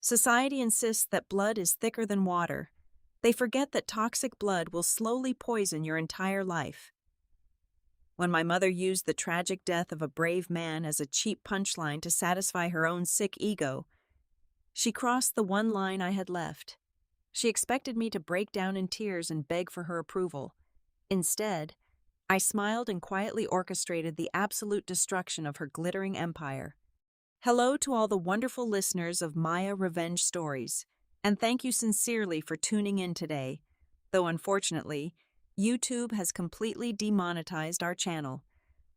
Society insists that blood is thicker than water. They forget that toxic blood will slowly poison your entire life. When my mother used the tragic death of a brave man as a cheap punchline to satisfy her own sick ego, she crossed the one line I had left. She expected me to break down in tears and beg for her approval. Instead, I smiled and quietly orchestrated the absolute destruction of her glittering empire. Hello to all the wonderful listeners of Maya Revenge Stories, and thank you sincerely for tuning in today, though unfortunately, YouTube has completely demonetized our channel,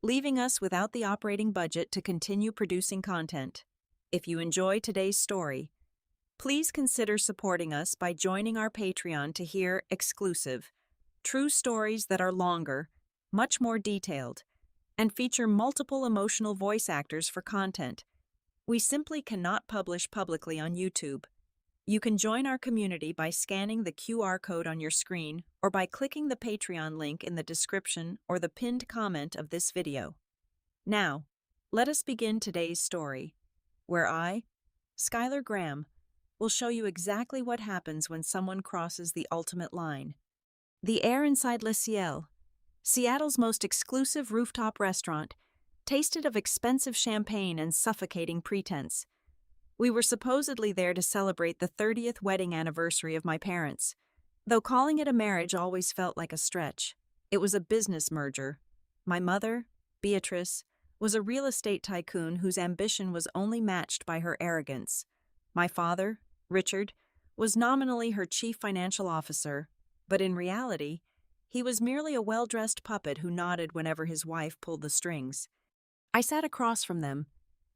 leaving us without the operating budget to continue producing content. If you enjoy today's story, please consider supporting us by joining our Patreon to hear exclusive, true stories that are longer, much more detailed, and feature multiple emotional voice actors for content we simply cannot publish publicly on YouTube. You can join our community by scanning the QR code on your screen or by clicking the Patreon link in the description or the pinned comment of this video. Now, let us begin today's story, where I, Skylar Graham, will show you exactly what happens when someone crosses the ultimate line. The Air inside Le Ciel, Seattle's most exclusive rooftop restaurant, tasted of expensive champagne and suffocating pretense. We were supposedly there to celebrate the 30th wedding anniversary of my parents, though calling it a marriage always felt like a stretch. It was a business merger. My mother, Beatrice, was a real estate tycoon whose ambition was only matched by her arrogance. My father, Richard, was nominally her chief financial officer, but in reality, he was merely a well-dressed puppet who nodded whenever his wife pulled the strings. I sat across from them,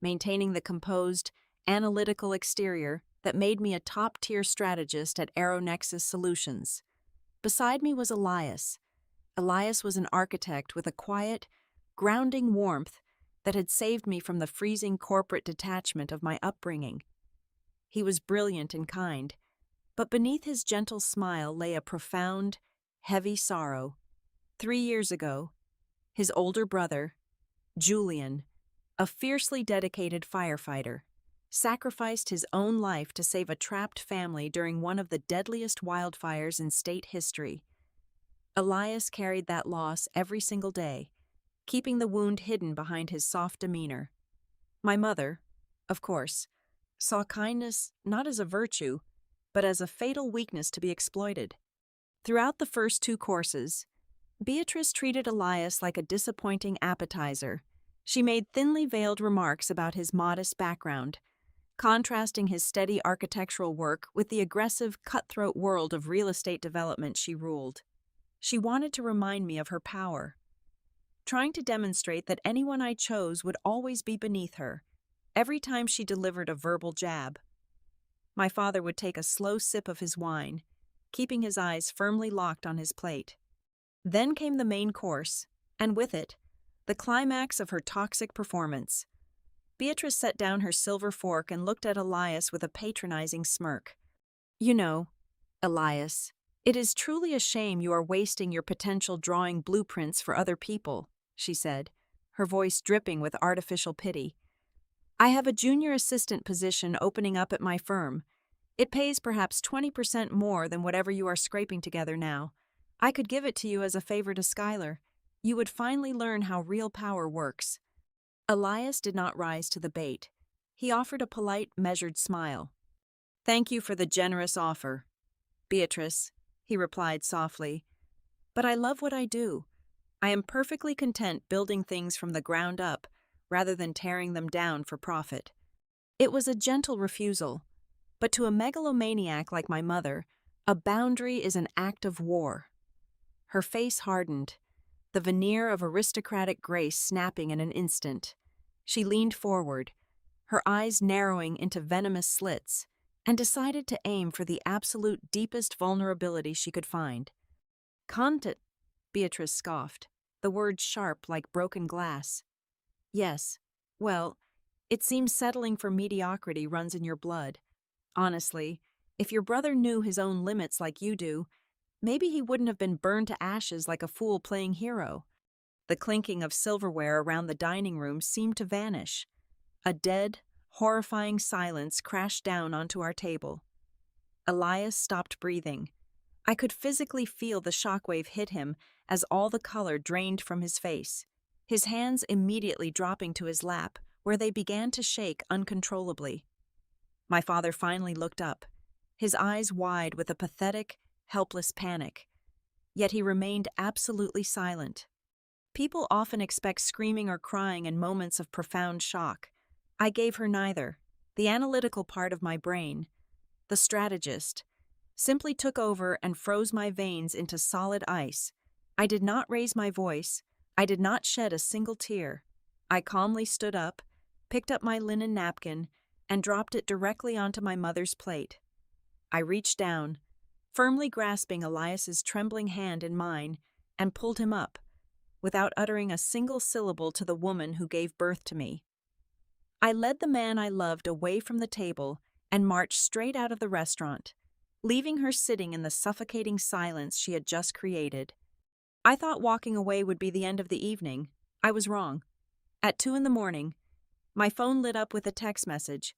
maintaining the composed, analytical exterior that made me a top-tier strategist at Aeronexus Solutions. Beside me was Elias. Elias was an architect with a quiet, grounding warmth that had saved me from the freezing corporate detachment of my upbringing. He was brilliant and kind, but beneath his gentle smile lay a profound, heavy sorrow. 3 years ago, his older brother, Julian, a fiercely dedicated firefighter, sacrificed his own life to save a trapped family during one of the deadliest wildfires in state history. Elias carried that loss every single day, keeping the wound hidden behind his soft demeanor. My mother, of course, saw kindness not as a virtue, but as a fatal weakness to be exploited. Throughout the first 2 courses, Beatrice treated Elias like a disappointing appetizer. She made thinly veiled remarks about his modest background, contrasting his steady architectural work with the aggressive, cutthroat world of real estate development she ruled. She wanted to remind me of her power, trying to demonstrate that anyone I chose would always be beneath her, every time she delivered a verbal jab. My father would take a slow sip of his wine, keeping his eyes firmly locked on his plate. Then came the main course, and with it, the climax of her toxic performance. Beatrice set down her silver fork and looked at Elias with a patronizing smirk. "You know, Elias, it is truly a shame you are wasting your potential drawing blueprints for other people," she said, her voice dripping with artificial pity. "I have a junior assistant position opening up at my firm. It pays perhaps 20% more than whatever you are scraping together now. I could give it to you as a favor to Skylar. You would finally learn how real power works." Elias did not rise to the bait. He offered a polite, measured smile. "Thank you for the generous offer, Beatrice," he replied softly. "But I love what I do. I am perfectly content building things from the ground up rather than tearing them down for profit." It was a gentle refusal, but to a megalomaniac like my mother, a boundary is an act of war. Her face hardened, the veneer of aristocratic grace snapping in an instant. She leaned forward, her eyes narrowing into venomous slits, and decided to aim for the absolute deepest vulnerability she could find. "Content," Beatrice scoffed, the words sharp like broken glass. "Yes, well, it seems settling for mediocrity runs in your blood. Honestly, if your brother knew his own limits like you do, maybe he wouldn't have been burned to ashes like a fool playing hero." The clinking of silverware around the dining room seemed to vanish. A dead, horrifying silence crashed down onto our table. Elias stopped breathing. I could physically feel the shockwave hit him as all the color drained from his face, his hands immediately dropping to his lap, where they began to shake uncontrollably. My father finally looked up, his eyes wide with a pathetic, helpless panic. Yet he remained absolutely silent. People often expect screaming or crying in moments of profound shock. I gave her neither. The analytical part of my brain, the strategist, simply took over and froze my veins into solid ice. I did not raise my voice. I did not shed a single tear. I calmly stood up, picked up my linen napkin, and dropped it directly onto my mother's plate. I reached down, firmly grasping Elias's trembling hand in mine, and pulled him up, without uttering a single syllable to the woman who gave birth to me. I led the man I loved away from the table and marched straight out of the restaurant, leaving her sitting in the suffocating silence she had just created. I thought walking away would be the end of the evening. I was wrong. At 2 a.m, my phone lit up with a text message.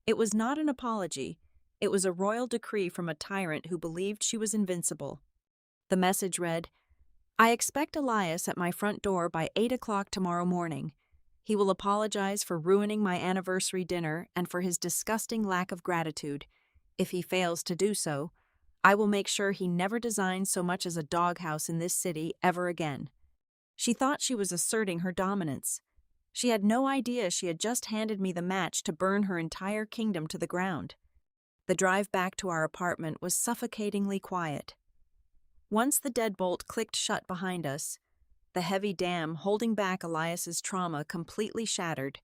It was not an apology. It was a royal decree from a tyrant who believed she was invincible. The message read, "I expect Elias at my front door by 8 o'clock tomorrow morning. He will apologize for ruining my anniversary dinner and for his disgusting lack of gratitude. If he fails to do so, I will make sure he never designs so much as a doghouse in this city ever again." She thought she was asserting her dominance. She had no idea she had just handed me the match to burn her entire kingdom to the ground. The drive back to our apartment was suffocatingly quiet. Once the deadbolt clicked shut behind us, the heavy dam holding back Elias's trauma completely shattered.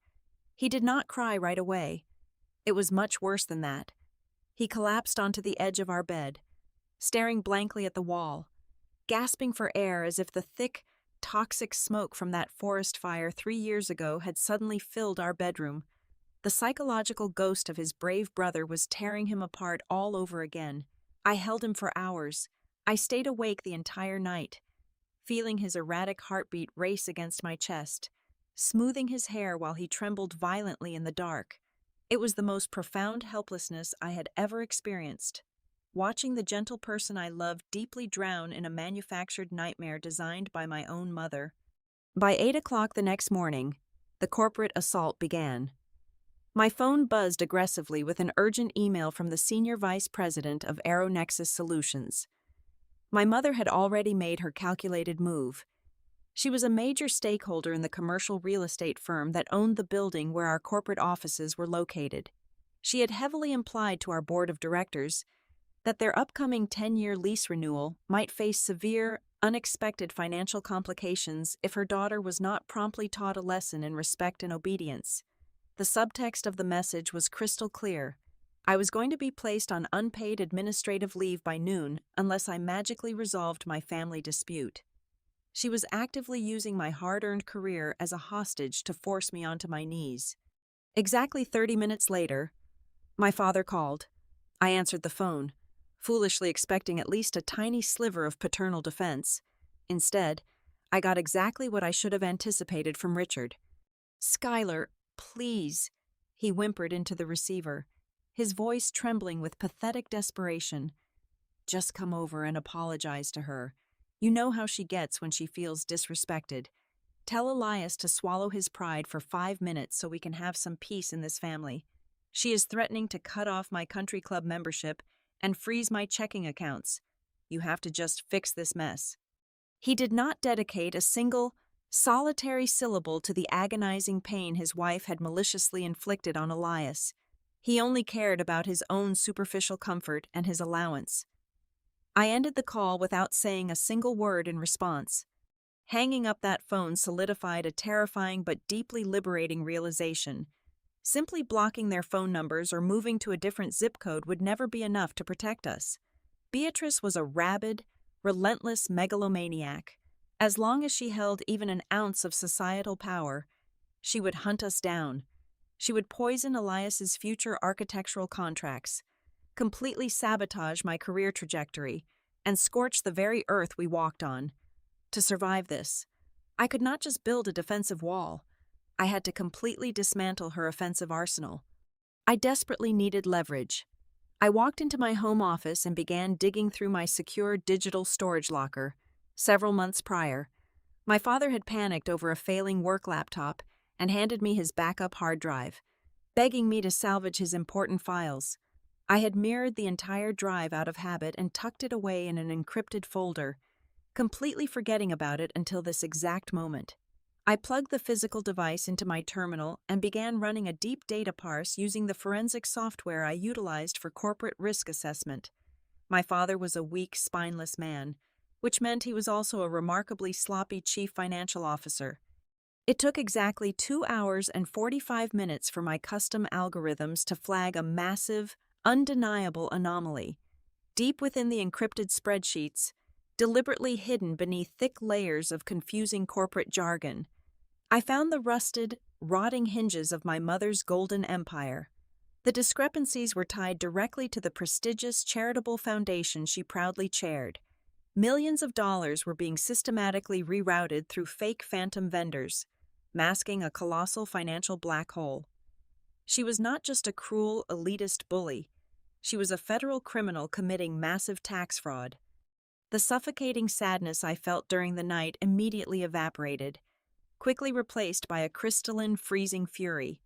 He did not cry right away. It was much worse than that. He collapsed onto the edge of our bed, staring blankly at the wall, gasping for air as if the thick, toxic smoke from that forest fire 3 years ago had suddenly filled our bedroom. The psychological ghost of his brave brother was tearing him apart all over again. I held him for hours. I stayed awake the entire night, feeling his erratic heartbeat race against my chest, smoothing his hair while he trembled violently in the dark. It was the most profound helplessness I had ever experienced, watching the gentle person I loved deeply drown in a manufactured nightmare designed by my own mother. By 8 o'clock the next morning, the corporate assault began. My phone buzzed aggressively with an urgent email from the senior vice president of AeroNexus Solutions. My mother had already made her calculated move. She was a major stakeholder in the commercial real estate firm that owned the building where our corporate offices were located. She had heavily implied to our board of directors that their upcoming 10-year lease renewal might face severe, unexpected financial complications if her daughter was not promptly taught a lesson in respect and obedience. The subtext of the message was crystal clear. I was going to be placed on unpaid administrative leave by noon unless I magically resolved my family dispute. She was actively using my hard-earned career as a hostage to force me onto my knees. Exactly 30 minutes later, my father called. I answered the phone, foolishly expecting at least a tiny sliver of paternal defense. Instead, I got exactly what I should have anticipated from Richard. "Skylar, please," he whimpered into the receiver, his voice trembling with pathetic desperation. "Just come over and apologize to her. You know how she gets when she feels disrespected. Tell Elias to swallow his pride for 5 minutes so we can have some peace in this family. She is threatening to cut off my country club membership and freeze my checking accounts. You have to just fix this mess." He did not dedicate a single, solitary syllable to the agonizing pain his wife had maliciously inflicted on Elias. He only cared about his own superficial comfort and his allowance. I ended the call without saying a single word in response. Hanging up that phone solidified a terrifying but deeply liberating realization. Simply blocking their phone numbers or moving to a different zip code would never be enough to protect us. Beatrice was a rabid, relentless megalomaniac. As long as she held even an ounce of societal power, she would hunt us down. She would poison Elias's future architectural contracts, completely sabotage my career trajectory, and scorch the very earth we walked on. To survive this, I could not just build a defensive wall. I had to completely dismantle her offensive arsenal. I desperately needed leverage. I walked into my home office and began digging through my secure digital storage locker. Several months prior, my father had panicked over a failing work laptop and handed me his backup hard drive, begging me to salvage his important files. I had mirrored the entire drive out of habit and tucked it away in an encrypted folder, completely forgetting about it until this exact moment. I plugged the physical device into my terminal and began running a deep data parse using the forensic software I utilized for corporate risk assessment. My father was a weak, spineless man, which meant he was also a remarkably sloppy chief financial officer. It took exactly 2 hours and 45 minutes for my custom algorithms to flag a massive, undeniable anomaly. Deep within the encrypted spreadsheets, deliberately hidden beneath thick layers of confusing corporate jargon, I found the rusted, rotting hinges of my mother's golden empire. The discrepancies were tied directly to the prestigious charitable foundation she proudly chaired. Millions of dollars were being systematically rerouted through fake phantom vendors, masking a colossal financial black hole. She was not just a cruel, elitist bully. She was a federal criminal committing massive tax fraud. The suffocating sadness I felt during the night immediately evaporated, quickly replaced by a crystalline, freezing fury.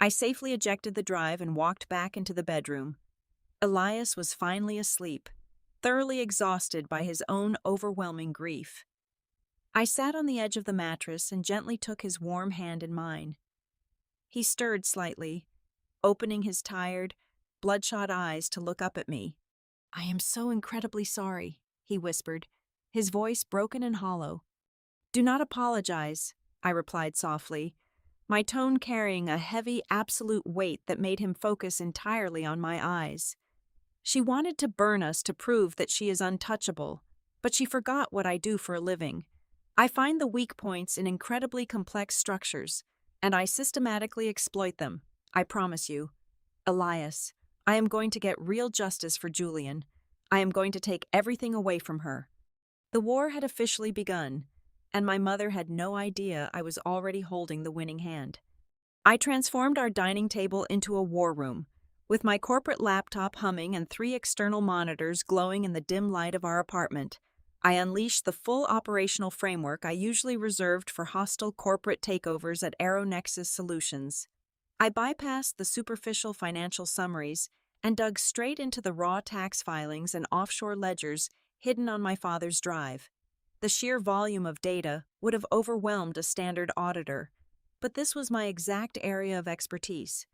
I safely ejected the drive and walked back into the bedroom. Elias was finally asleep, thoroughly exhausted by his own overwhelming grief. I sat on the edge of the mattress and gently took his warm hand in mine. He stirred slightly, opening his tired, bloodshot eyes to look up at me. "I am so incredibly sorry," he whispered, his voice broken and hollow. "Do not apologize," I replied softly, my tone carrying a heavy, absolute weight that made him focus entirely on my eyes. "She wanted to burn us to prove that she is untouchable, but she forgot what I do for a living. I find the weak points in incredibly complex structures, and I systematically exploit them, I promise you. Elias, I am going to get real justice for Julian. I am going to take everything away from her." The war had officially begun, and my mother had no idea I was already holding the winning hand. I transformed our dining table into a war room, with my corporate laptop humming and 3 external monitors glowing in the dim light of our apartment. I unleashed the full operational framework I usually reserved for hostile corporate takeovers at AeroNexus Solutions. I bypassed the superficial financial summaries and dug straight into the raw tax filings and offshore ledgers hidden on my father's drive. The sheer volume of data would have overwhelmed a standard auditor, but this was my exact area of expertise.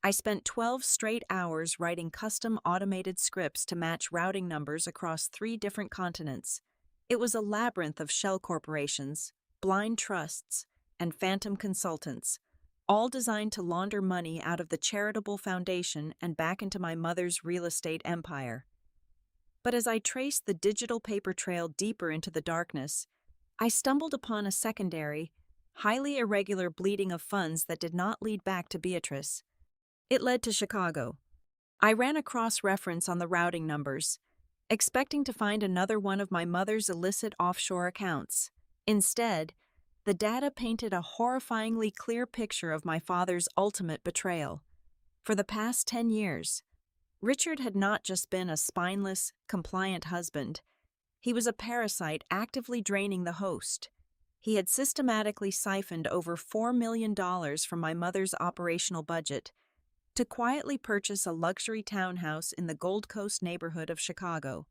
I spent 12 straight hours writing custom automated scripts to match routing numbers across 3 different continents. It was a labyrinth of shell corporations, blind trusts, and phantom consultants, all designed to launder money out of the charitable foundation and back into my mother's real estate empire. But as I traced the digital paper trail deeper into the darkness, I stumbled upon a secondary, highly irregular bleeding of funds that did not lead back to Beatrice. It led to Chicago. I ran a cross-reference on the routing numbers, expecting to find another one of my mother's illicit offshore accounts. Instead, the data painted a horrifyingly clear picture of my father's ultimate betrayal. For the past 10 years, Richard had not just been a spineless, compliant husband. He was a parasite actively draining the host. He had systematically siphoned over $4 million from my mother's operational budget to quietly purchase a luxury townhouse in the Gold Coast neighborhood of Chicago.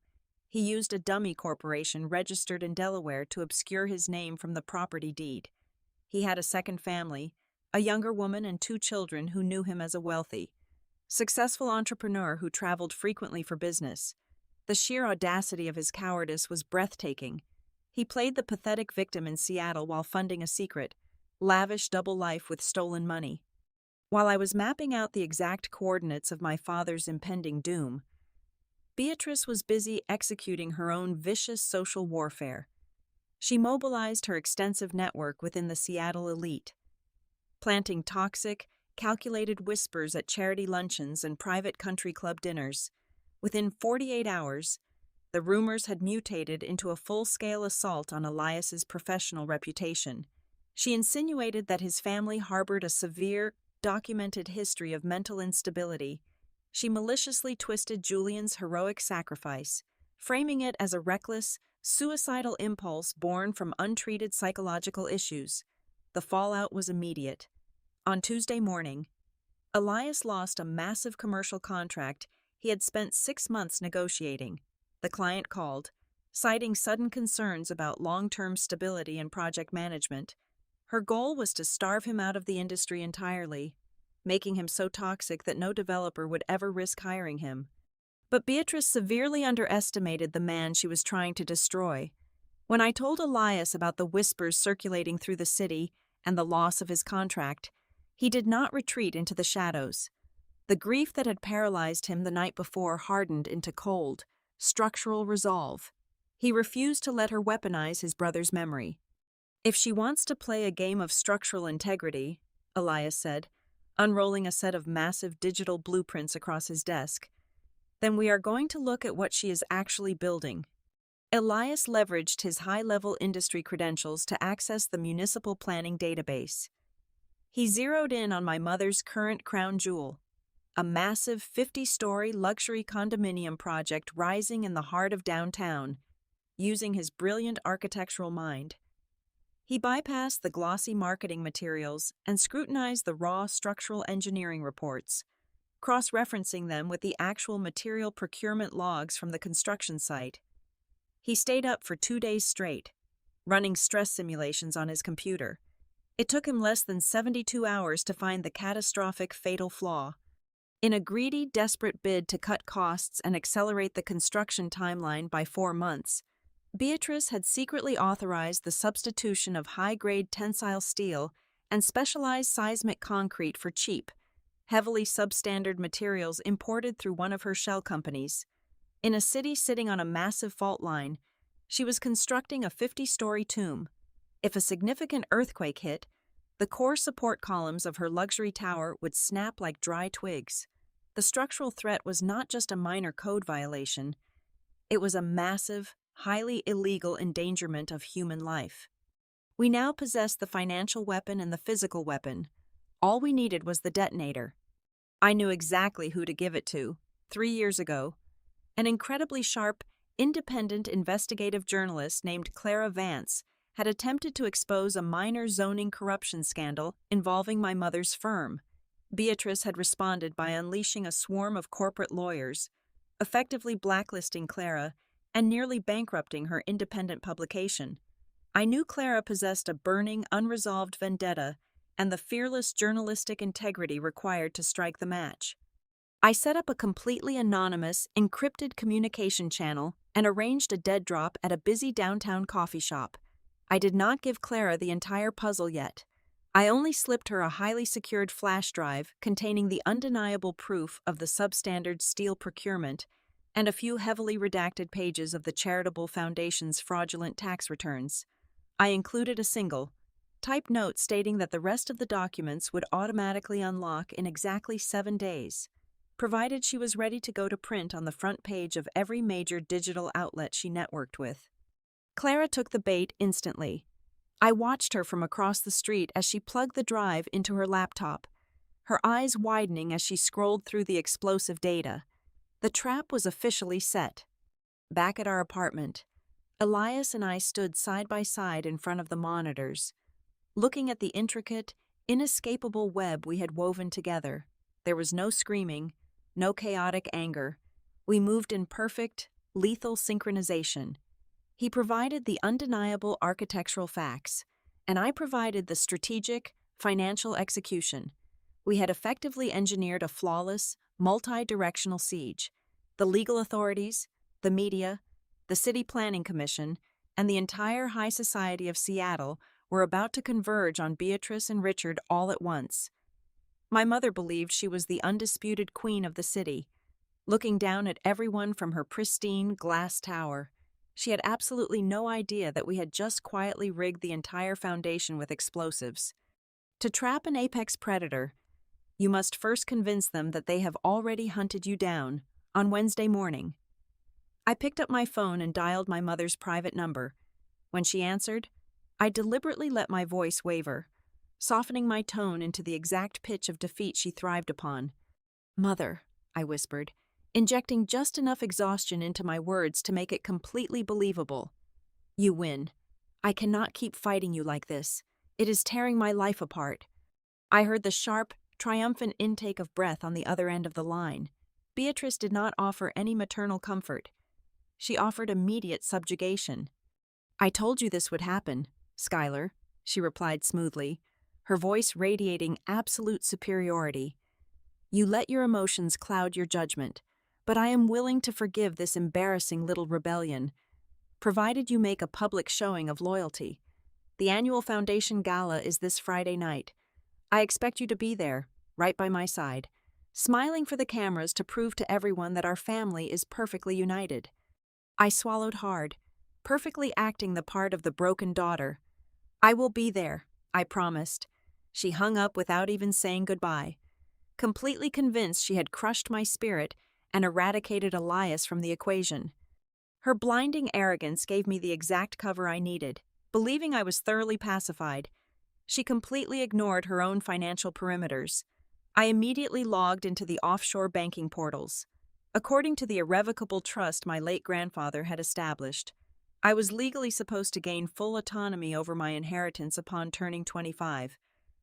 He used a dummy corporation registered in Delaware to obscure his name from the property deed. He had a second family, a younger woman and 2 children who knew him as a wealthy, successful entrepreneur who traveled frequently for business. The sheer audacity of his cowardice was breathtaking. He played the pathetic victim in Seattle while funding a secret, lavish double life with stolen money. While I was mapping out the exact coordinates of my father's impending doom, Beatrice was busy executing her own vicious social warfare. She mobilized her extensive network within the Seattle elite, planting toxic, calculated whispers at charity luncheons and private country club dinners. Within 48 hours, the rumors had mutated into a full-scale assault on Elias's professional reputation. She insinuated that his family harbored a severe documented history of mental instability, she maliciously twisted Julian's heroic sacrifice, framing it as a reckless, suicidal impulse born from untreated psychological issues. The fallout was immediate. On Tuesday morning, Elias lost a massive commercial contract he had spent 6 months negotiating. The client called, citing sudden concerns about long-term stability and project management. Her goal was to starve him out of the industry entirely, making him so toxic that no developer would ever risk hiring him. But Beatrice severely underestimated the man she was trying to destroy. When I told Elias about the whispers circulating through the city and the loss of his contract, he did not retreat into the shadows. The grief that had paralyzed him the night before hardened into cold, structural resolve. He refused to let her weaponize his brother's memory. "If she wants to play a game of structural integrity," Elias said, unrolling a set of massive digital blueprints across his desk, "then we are going to look at what she is actually building." Elias leveraged his high-level industry credentials to access the municipal planning database. He zeroed in on my mother's current crown jewel, a massive 50-story luxury condominium project rising in the heart of downtown, using his brilliant architectural mind. He bypassed the glossy marketing materials and scrutinized the raw structural engineering reports, cross-referencing them with the actual material procurement logs from the construction site. He stayed up for 2 days straight, running stress simulations on his computer. It took him less than 72 hours to find the catastrophic fatal flaw. In a greedy, desperate bid to cut costs and accelerate the construction timeline by 4 months, Beatrice had secretly authorized the substitution of high-grade tensile steel and specialized seismic concrete for cheap, heavily substandard materials imported through one of her shell companies. In a city sitting on a massive fault line, she was constructing a 50-story tomb. If a significant earthquake hit, the core support columns of her luxury tower would snap like dry twigs. The structural threat was not just a minor code violation, it was a massive, highly illegal endangerment of human life. We now possessed the financial weapon and the physical weapon. All we needed was the detonator. I knew exactly who to give it to. 3 years ago, an incredibly sharp, independent investigative journalist named Clara Vance had attempted to expose a minor zoning corruption scandal involving my mother's firm. Beatrice had responded by unleashing a swarm of corporate lawyers, effectively blacklisting Clara and nearly bankrupting her independent publication. I knew Clara possessed a burning, unresolved vendetta and the fearless journalistic integrity required to strike the match. I set up a completely anonymous, encrypted communication channel and arranged a dead drop at a busy downtown coffee shop. I did not give Clara the entire puzzle yet. I only slipped her a highly secured flash drive containing the undeniable proof of the substandard steel procurement and a few heavily redacted pages of the charitable foundation's fraudulent tax returns. I included a single, typed note stating that the rest of the documents would automatically unlock in exactly 7 days, provided she was ready to go to print on the front page of every major digital outlet she networked with. Clara took the bait instantly. I watched her from across the street as she plugged the drive into her laptop, her eyes widening as she scrolled through the explosive data. The trap was officially set. Back at our apartment, Elias and I stood side by side in front of the monitors, looking at the intricate, inescapable web we had woven together. There was no screaming, no chaotic anger. We moved in perfect, lethal synchronization. He provided the undeniable architectural facts, and I provided the strategic, financial execution. We had effectively engineered a flawless, multi-directional siege. The legal authorities, the media, the City Planning Commission, and the entire high society of Seattle were about to converge on Beatrice and Richard all at once. My mother believed she was the undisputed queen of the city, looking down at everyone from her pristine glass tower. She had absolutely no idea that we had just quietly rigged the entire foundation with explosives. To trap an apex predator, you must first convince them that they have already hunted you down. On Wednesday morning, I picked up my phone and dialed my mother's private number. When she answered, I deliberately let my voice waver. softening my tone into the exact pitch of defeat she thrived upon. "Mother," I whispered, injecting just enough exhaustion into my words to make it completely believable. "You win. I cannot keep fighting you like this. It is tearing my life apart." I heard the sharp, triumphant intake of breath on the other end of the line. Beatrice did not offer any maternal comfort. She offered immediate subjugation. "I told you this would happen, Skylar," she replied smoothly, her voice radiating absolute superiority. "You let your emotions cloud your judgment, but I am willing to forgive this embarrassing little rebellion, provided you make a public showing of loyalty. The annual Foundation Gala is this Friday night. I expect you to be there, right by my side, smiling for the cameras to prove to everyone that our family is perfectly united." I swallowed hard, perfectly acting the part of the broken daughter. "I will be there," I promised. She hung up without even saying goodbye, completely convinced she had crushed my spirit and eradicated Elias from the equation. Her blinding arrogance gave me the exact cover I needed. Believing I was thoroughly pacified, she completely ignored her own financial perimeters. I immediately logged into the offshore banking portals. According to the irrevocable trust my late grandfather had established, I was legally supposed to gain full autonomy over my inheritance upon turning 25,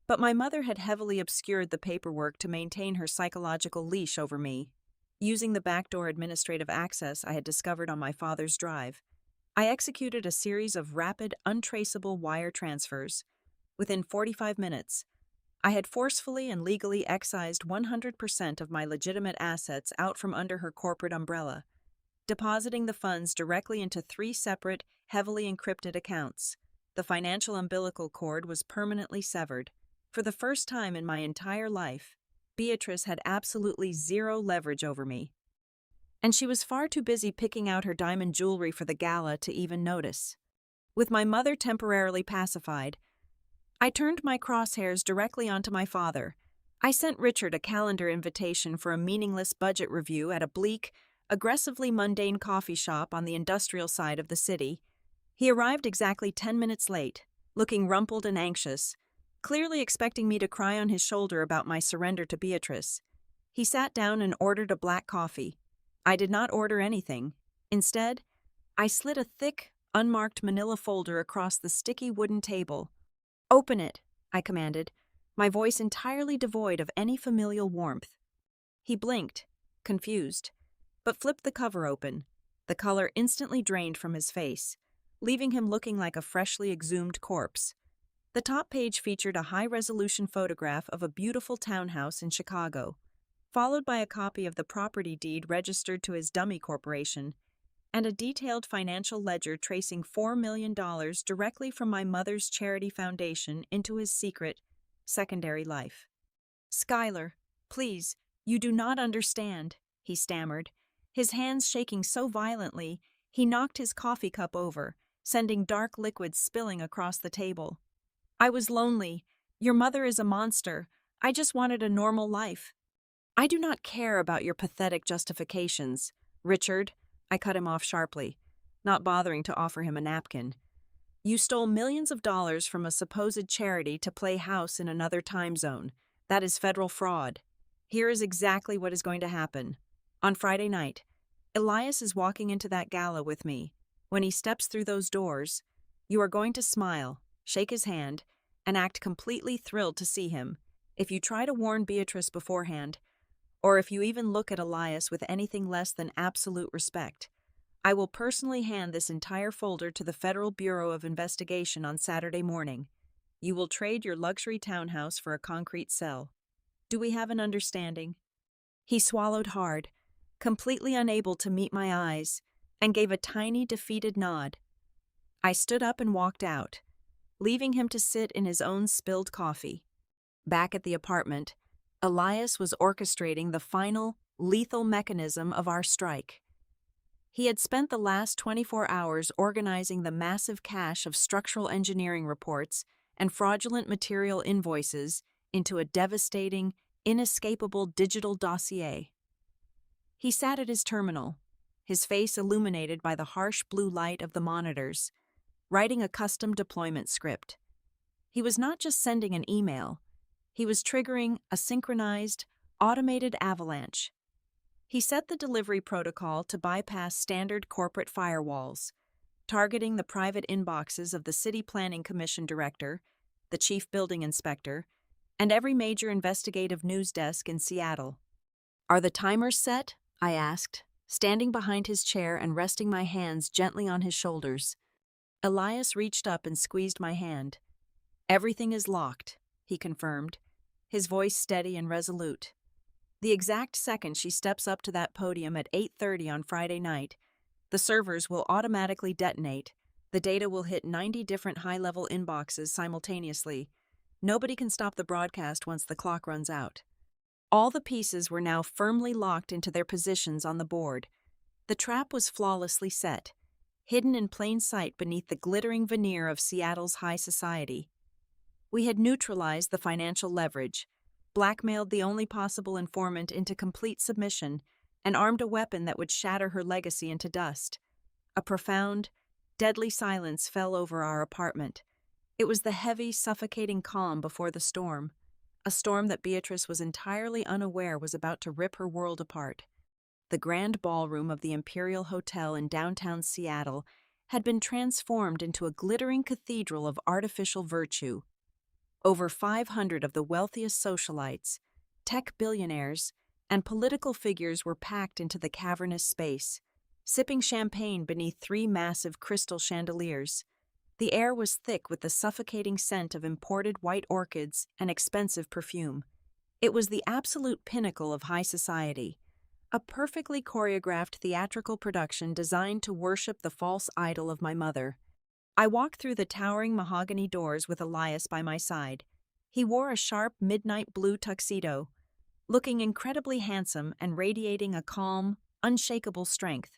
but my mother had heavily obscured the paperwork to maintain her psychological leash over me. Using the backdoor administrative access I had discovered on my father's drive, I executed a series of rapid, untraceable wire transfers. Within 45 minutes, I had forcefully and legally excised 100% of my legitimate assets out from under her corporate umbrella, depositing the funds directly into 3 separate, heavily encrypted accounts. The financial umbilical cord was permanently severed. For the first time in my entire life, Beatrice had absolutely zero leverage over me. And she was far too busy picking out her diamond jewelry for the gala to even notice. With my mother temporarily pacified, I turned my crosshairs directly onto my father. I sent Richard a calendar invitation for a meaningless budget review at a bleak, aggressively mundane coffee shop on the industrial side of the city. He arrived exactly 10 minutes late, looking rumpled and anxious, clearly expecting me to cry on his shoulder about my surrender to Beatrice. He sat down and ordered a black coffee. I did not order anything. Instead, I slid a thick, unmarked manila folder across the sticky wooden table. "Open it," I commanded, my voice entirely devoid of any familial warmth. He blinked, confused, but flipped the cover open. The color instantly drained from his face, leaving him looking like a freshly exhumed corpse. The top page featured a high-resolution photograph of a beautiful townhouse in Chicago, followed by a copy of the property deed registered to his dummy corporation, and a detailed financial ledger tracing $4 million directly from my mother's charity foundation into his secret, secondary life. "Skylar, please, you do not understand," he stammered, his hands shaking so violently he knocked his coffee cup over, sending dark liquid spilling across the table. "I was lonely. Your mother is a monster. I just wanted a normal life." "I do not care about your pathetic justifications, Richard," I cut him off sharply, not bothering to offer him a napkin. "You stole millions of dollars from a supposed charity to play house in another time zone. That is federal fraud. Here is exactly what is going to happen. On Friday night, Elias is walking into that gala with me. When he steps through those doors, you are going to smile, shake his hand, and act completely thrilled to see him. If you try to warn Beatrice beforehand, or if you even look at Elias with anything less than absolute respect, I will personally hand this entire folder to the Federal Bureau of Investigation on Saturday morning. You will trade your luxury townhouse for a concrete cell. Do we have an understanding?" He swallowed hard, completely unable to meet my eyes, and gave a tiny, defeated nod. I stood up and walked out, leaving him to sit in his own spilled coffee. Back at the apartment, Elias was orchestrating the final, lethal mechanism of our strike. He had spent the last 24 hours organizing the massive cache of structural engineering reports and fraudulent material invoices into a devastating, inescapable digital dossier. He sat at his terminal, his face illuminated by the harsh blue light of the monitors, writing a custom deployment script. He was not just sending an email, he was triggering a synchronized, automated avalanche. He set the delivery protocol to bypass standard corporate firewalls, targeting the private inboxes of the City Planning Commission director, the chief building inspector, and every major investigative news desk in Seattle. "Are the timers set?" I asked, standing behind his chair and resting my hands gently on his shoulders. Elias reached up and squeezed my hand. "Everything is locked," he confirmed, his voice steady and resolute. "The exact second she steps up to that podium at 8:30 on Friday night, the servers will automatically detonate. The data will hit 90 different high-level inboxes simultaneously. Nobody can stop the broadcast once the clock runs out." All the pieces were now firmly locked into their positions on the board. The trap was flawlessly set, hidden in plain sight beneath the glittering veneer of Seattle's high society. We had neutralized the financial leverage, blackmailed the only possible informant into complete submission, and armed a weapon that would shatter her legacy into dust. A profound, deadly silence fell over our apartment. It was the heavy, suffocating calm before the storm, a storm that Beatrice was entirely unaware was about to rip her world apart. The grand ballroom of the Imperial Hotel in downtown Seattle had been transformed into a glittering cathedral of artificial virtue. Over 500 of the wealthiest socialites, tech billionaires, and political figures were packed into the cavernous space, sipping champagne beneath 3 massive crystal chandeliers. The air was thick with the suffocating scent of imported white orchids and expensive perfume. It was the absolute pinnacle of high society, a perfectly choreographed theatrical production designed to worship the false idol of my mother. I walked through the towering mahogany doors with Elias by my side. He wore a sharp midnight blue tuxedo, looking incredibly handsome and radiating a calm, unshakable strength.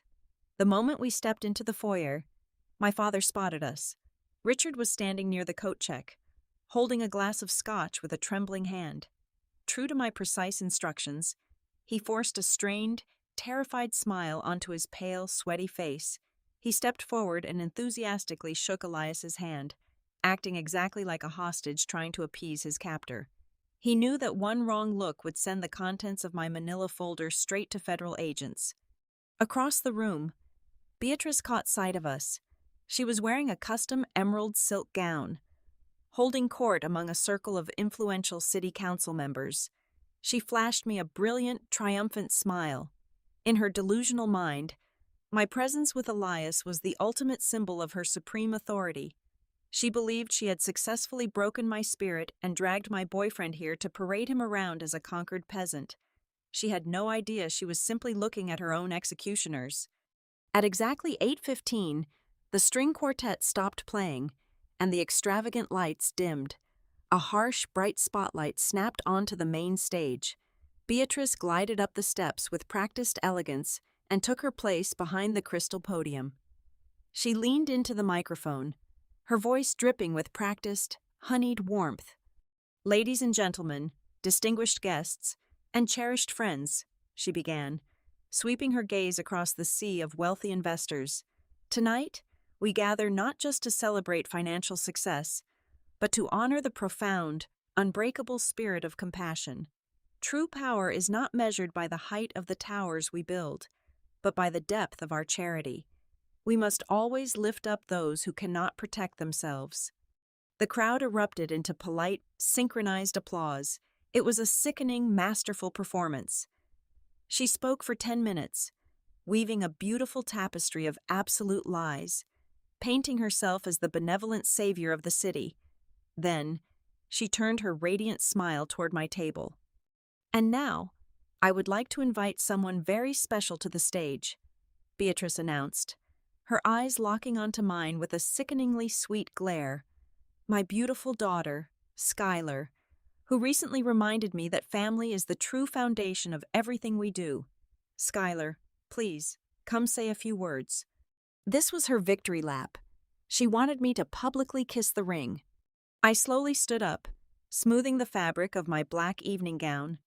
The moment we stepped into the foyer, my father spotted us. Richard was standing near the coat check, holding a glass of scotch with a trembling hand. True to my precise instructions, he forced a strained, terrified smile onto his pale, sweaty face. He stepped forward and enthusiastically shook Elias's hand, acting exactly like a hostage trying to appease his captor. He knew that one wrong look would send the contents of my manila folder straight to federal agents. Across the room, Beatrice caught sight of us. She was wearing a custom emerald silk gown, holding court among a circle of influential city council members. She flashed me a brilliant, triumphant smile. In her delusional mind, my presence with Elias was the ultimate symbol of her supreme authority. She believed she had successfully broken my spirit and dragged my boyfriend here to parade him around as a conquered peasant. She had no idea she was simply looking at her own executioners. At exactly 8:15, the string quartet stopped playing, and the extravagant lights dimmed. A harsh, bright spotlight snapped onto the main stage. Beatrice glided up the steps with practiced elegance and took her place behind the crystal podium. She leaned into the microphone, her voice dripping with practiced, honeyed warmth. "Ladies and gentlemen, distinguished guests, and cherished friends," she began, sweeping her gaze across the sea of wealthy investors. "Tonight, we gather not just to celebrate financial success, but to honor the profound, unbreakable spirit of compassion. True power is not measured by the height of the towers we build, but by the depth of our charity. We must always lift up those who cannot protect themselves." The crowd erupted into polite, synchronized applause. It was a sickening, masterful performance. She spoke for 10 minutes, weaving a beautiful tapestry of absolute lies, painting herself as the benevolent savior of the city. Then, she turned her radiant smile toward my table. "And now, I would like to invite someone very special to the stage," Beatrice announced, her eyes locking onto mine with a sickeningly sweet glare. "My beautiful daughter, Skylar, who recently reminded me that family is the true foundation of everything we do. Skylar, please, come say a few words." This was her victory lap. She wanted me to publicly kiss the ring. I slowly stood up, smoothing the fabric of my black evening gown.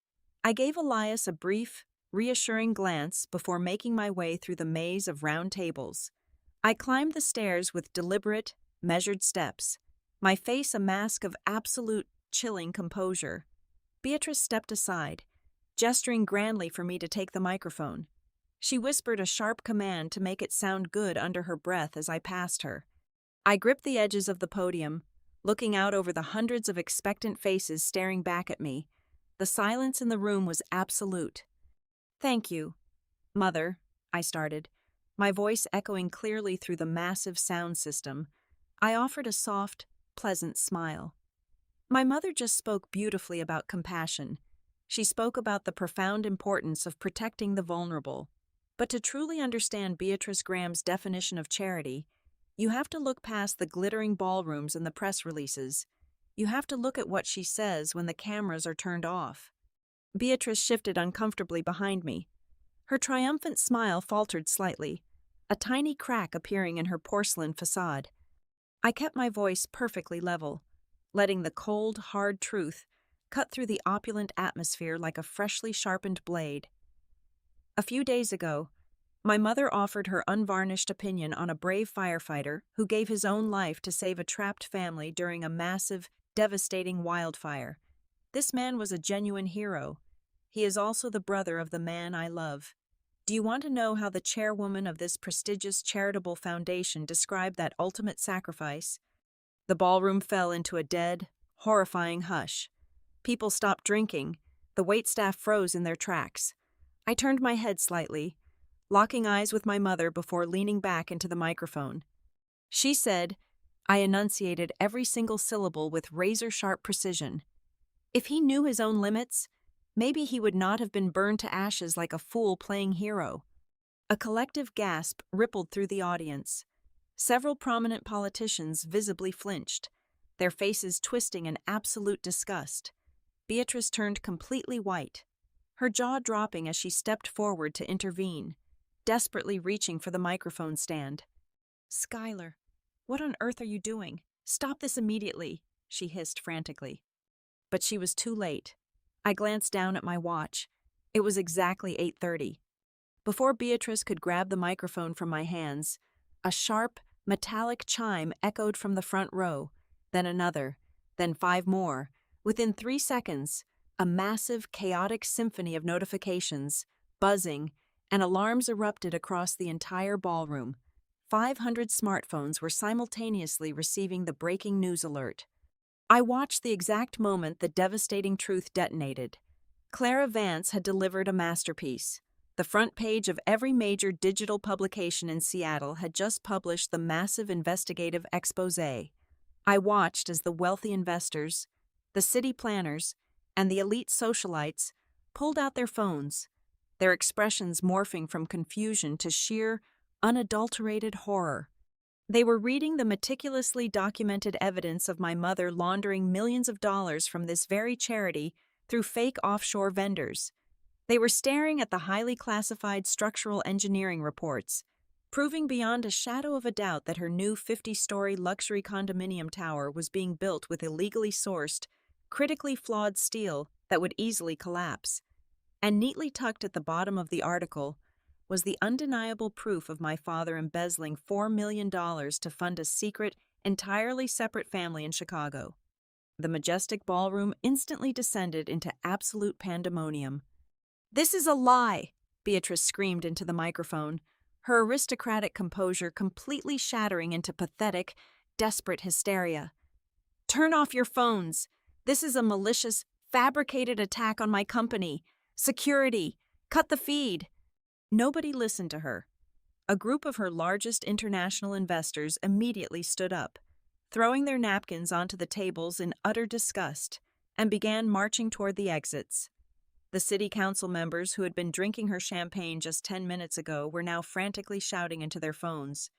I gave Elias a brief, reassuring glance before making my way through the maze of round tables. I climbed the stairs with deliberate, measured steps, my face a mask of absolute, chilling composure. Beatrice stepped aside, gesturing grandly for me to take the microphone. She whispered a sharp command to make it sound good under her breath as I passed her. I gripped the edges of the podium, looking out over the hundreds of expectant faces staring back at me. The silence in the room was absolute. "Thank you, Mother," I started, my voice echoing clearly through the massive sound system. I offered a soft, pleasant smile. My mother just spoke beautifully about compassion. She spoke about the profound importance of protecting the vulnerable. But to truly understand Beatrice Graham's definition of charity, you have to look past the glittering ballrooms and the press releases. You have to look at what she says when the cameras are turned off. Beatrice shifted uncomfortably behind me. Her triumphant smile faltered slightly, a tiny crack appearing in her porcelain facade. I kept my voice perfectly level, letting the cold, hard truth cut through the opulent atmosphere like a freshly sharpened blade. A few days ago, my mother offered her unvarnished opinion on a brave firefighter who gave his own life to save a trapped family during a massive, devastating wildfire. This man was a genuine hero. He is also the brother of the man I love. Do you want to know how the chairwoman of this prestigious charitable foundation described that ultimate sacrifice? The ballroom fell into a dead, horrifying hush. People stopped drinking. The waitstaff froze in their tracks. I turned my head slightly, locking eyes with my mother before leaning back into the microphone. She said, I enunciated every single syllable with razor-sharp precision. If he knew his own limits, maybe he would not have been burned to ashes like a fool playing hero. A collective gasp rippled through the audience. Several prominent politicians visibly flinched, their faces twisting in absolute disgust. Beatrice turned completely white, her jaw dropping as she stepped forward to intervene, desperately reaching for the microphone stand. "Skylar, what on earth are you doing? Stop this immediately," she hissed frantically. But she was too late. I glanced down at my watch. It was exactly 8:30. Before Beatrice could grab the microphone from my hands, a sharp, metallic chime echoed from the front row, then another, then 5 more. Within 3 seconds, a massive, chaotic symphony of notifications, buzzing, and alarms erupted across the entire ballroom. 500 smartphones were simultaneously receiving the breaking news alert. I watched the exact moment the devastating truth detonated. Clara Vance had delivered a masterpiece. The front page of every major digital publication in Seattle had just published the massive investigative exposé. I watched as the wealthy investors, the city planners, and the elite socialites pulled out their phones, their expressions morphing from confusion to sheer, unadulterated horror. They were reading the meticulously documented evidence of my mother laundering millions of dollars from this very charity through fake offshore vendors. They were staring at the highly classified structural engineering reports, proving beyond a shadow of a doubt that her new 50-story luxury condominium tower was being built with illegally sourced, critically flawed steel that would easily collapse. And neatly tucked at the bottom of the article was the undeniable proof of my father embezzling $4 million to fund a secret, entirely separate family in Chicago. The majestic ballroom instantly descended into absolute pandemonium. "This is a lie!" Beatrice screamed into the microphone, her aristocratic composure completely shattering into pathetic, desperate hysteria. "Turn off your phones! This is a malicious, fabricated attack on my company! Security! Cut the feed!" Nobody listened to her. A group of her largest international investors immediately stood up, throwing their napkins onto the tables in utter disgust, and began marching toward the exits. The city council members who had been drinking her champagne just 10 minutes ago were now frantically shouting into their phones,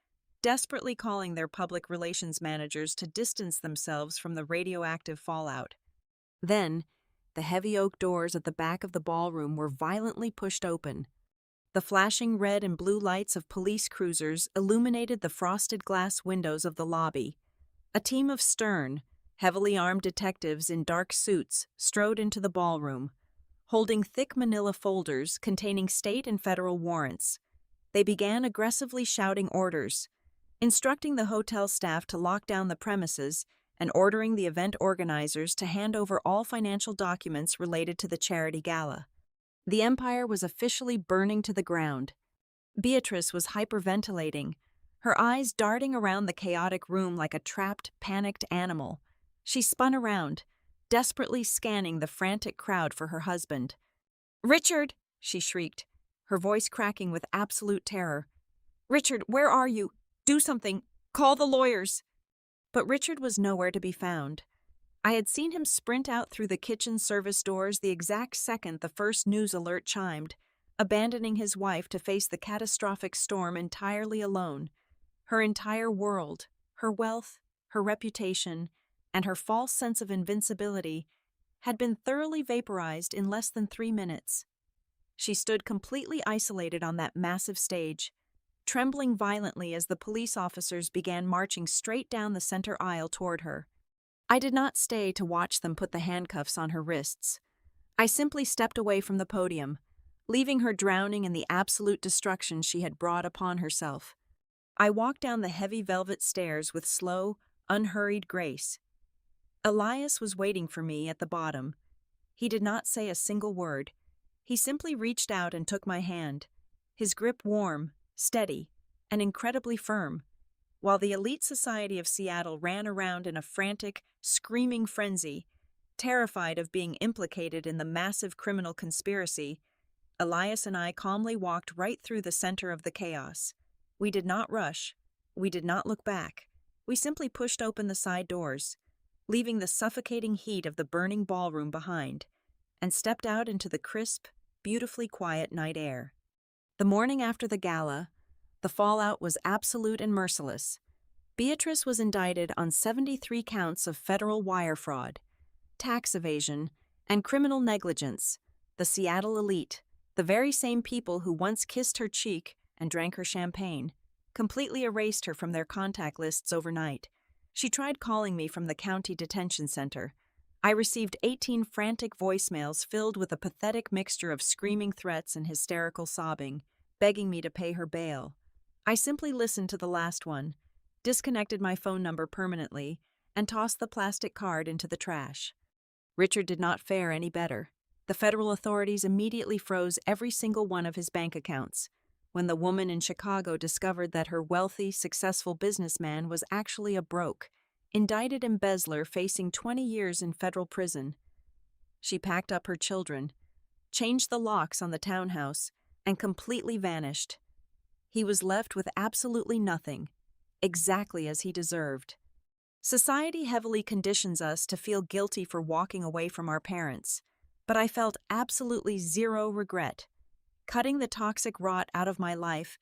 desperately calling their public relations managers to distance themselves from the radioactive fallout. Then, the heavy oak doors at the back of the ballroom were violently pushed open. The flashing red and blue lights of police cruisers illuminated the frosted glass windows of the lobby. A team of stern, heavily armed detectives in dark suits strode into the ballroom, holding thick manila folders containing state and federal warrants. They began aggressively shouting orders, instructing the hotel staff to lock down the premises and ordering the event organizers to hand over all financial documents related to the charity gala. The empire was officially burning to the ground. Beatrice was hyperventilating, her eyes darting around the chaotic room like a trapped, panicked animal. She spun around, desperately scanning the frantic crowd for her husband. "Richard!" she shrieked, her voice cracking with absolute terror. "Richard, where are you? Do something! Call the lawyers!" But Richard was nowhere to be found. I had seen him sprint out through the kitchen service doors the exact second the first news alert chimed, abandoning his wife to face the catastrophic storm entirely alone. Her entire world, her wealth, her reputation, and her false sense of invincibility had been thoroughly vaporized in less than 3 minutes. She stood completely isolated on that massive stage, trembling violently as the police officers began marching straight down the center aisle toward her. I did not stay to watch them put the handcuffs on her wrists. I simply stepped away from the podium, leaving her drowning in the absolute destruction she had brought upon herself. I walked down the heavy velvet stairs with slow, unhurried grace. Elias was waiting for me at the bottom. He did not say a single word. He simply reached out and took my hand, his grip warm, steady, and incredibly firm, while the elite society of Seattle ran around in a frantic, screaming frenzy. Terrified of being implicated in the massive criminal conspiracy, Elias and I calmly walked right through the center of the chaos. We did not rush. We did not look back. We simply pushed open the side doors, leaving the suffocating heat of the burning ballroom behind, and stepped out into the crisp, beautifully quiet night air. The morning after the gala, the fallout was absolute and merciless. Beatrice was indicted on 73 counts of federal wire fraud, tax evasion, and criminal negligence. The Seattle elite, the very same people who once kissed her cheek and drank her champagne, completely erased her from their contact lists overnight. She tried calling me from the county detention center. I received 18 frantic voicemails filled with a pathetic mixture of screaming threats and hysterical sobbing, begging me to pay her bail. I simply listened to the last one, disconnected my phone number permanently, and tossed the plastic card into the trash. Richard did not fare any better. The federal authorities immediately froze every single one of his bank accounts. When the woman in Chicago discovered that her wealthy, successful businessman was actually a broke, indicted embezzler facing 20 years in federal prison, she packed up her children, changed the locks on the townhouse, and completely vanished. He was left with absolutely nothing, exactly as he deserved. Society heavily conditions us to feel guilty for walking away from our parents, but I felt absolutely zero regret. Cutting the toxic rot out of my life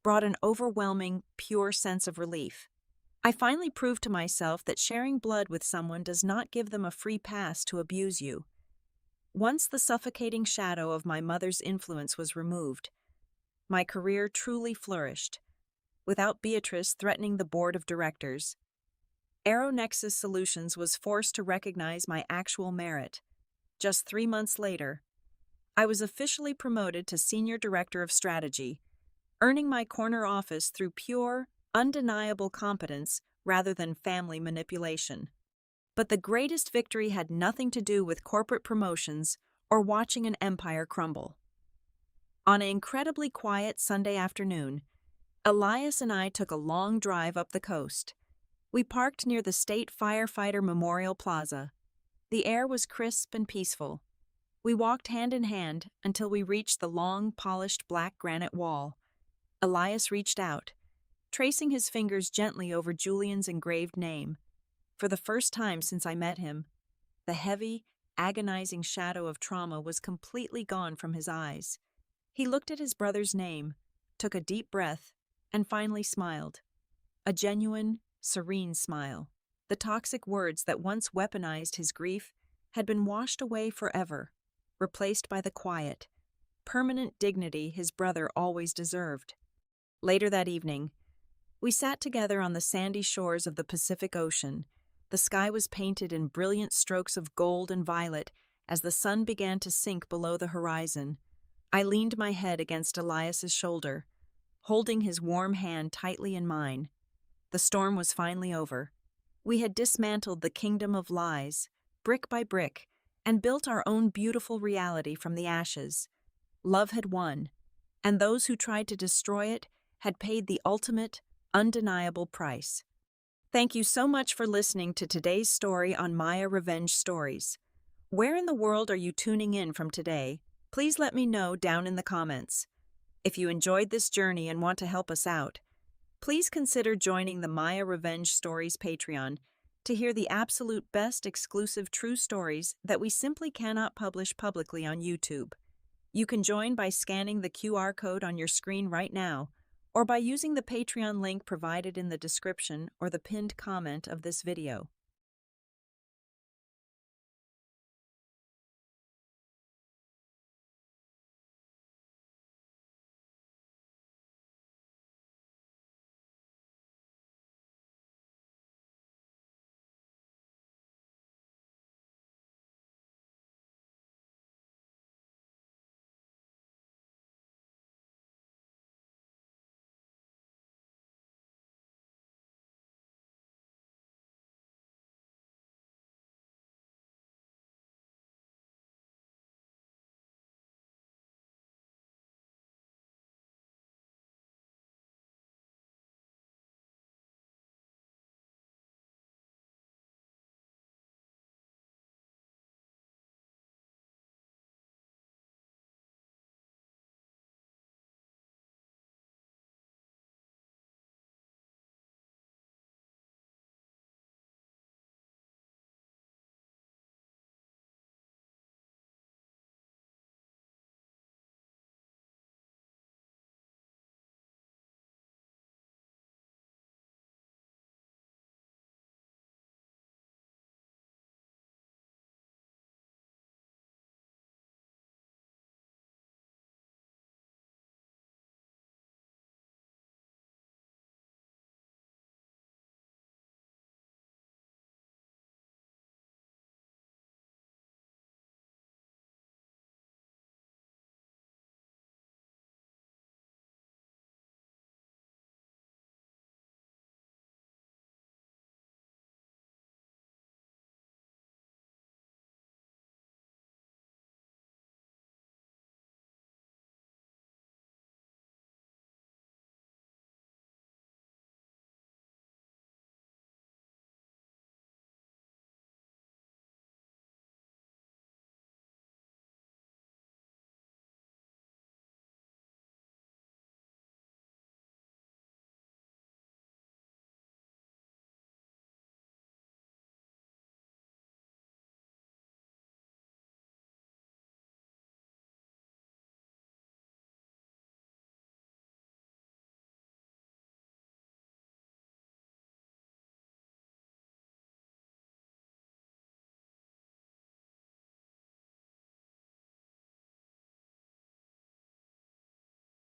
brought an overwhelming, pure sense of relief. I finally proved to myself that sharing blood with someone does not give them a free pass to abuse you. Once the suffocating shadow of my mother's influence was removed, my career truly flourished. Without Beatrice threatening the board of directors, Aeronexus Solutions was forced to recognize my actual merit. Just 3 months later, I was officially promoted to Senior Director of Strategy, earning my corner office through pure, undeniable competence rather than family manipulation. But the greatest victory had nothing to do with corporate promotions or watching an empire crumble. On an incredibly quiet Sunday afternoon, Elias and I took a long drive up the coast. We parked near the State Firefighter Memorial Plaza. The air was crisp and peaceful. We walked hand in hand until we reached the long, polished black granite wall. Elias reached out, tracing his fingers gently over Julian's engraved name. For the first time since I met him, the heavy, agonizing shadow of trauma was completely gone from his eyes. He looked at his brother's name, took a deep breath, and finally smiled. A genuine, serene smile. The toxic words that once weaponized his grief had been washed away forever, replaced by the quiet, permanent dignity his brother always deserved. Later that evening, we sat together on the sandy shores of the Pacific Ocean. The sky was painted in brilliant strokes of gold and violet as the sun began to sink below the horizon. I leaned my head against Elias's shoulder, holding his warm hand tightly in mine. The storm was finally over. We had dismantled the kingdom of lies, brick by brick, and built our own beautiful reality from the ashes. Love had won, and those who tried to destroy it had paid the ultimate, undeniable price. Thank you so much for listening to today's story on Maya Revenge Stories. Where in the world are you tuning in from today? Please let me know down in the comments. If you enjoyed this journey and want to help us out, please consider joining the Maya Revenge Stories Patreon to hear the absolute best exclusive true stories that we simply cannot publish publicly on YouTube. You can join by scanning the QR code on your screen right now, or by using the Patreon link provided in the description or the pinned comment of this video.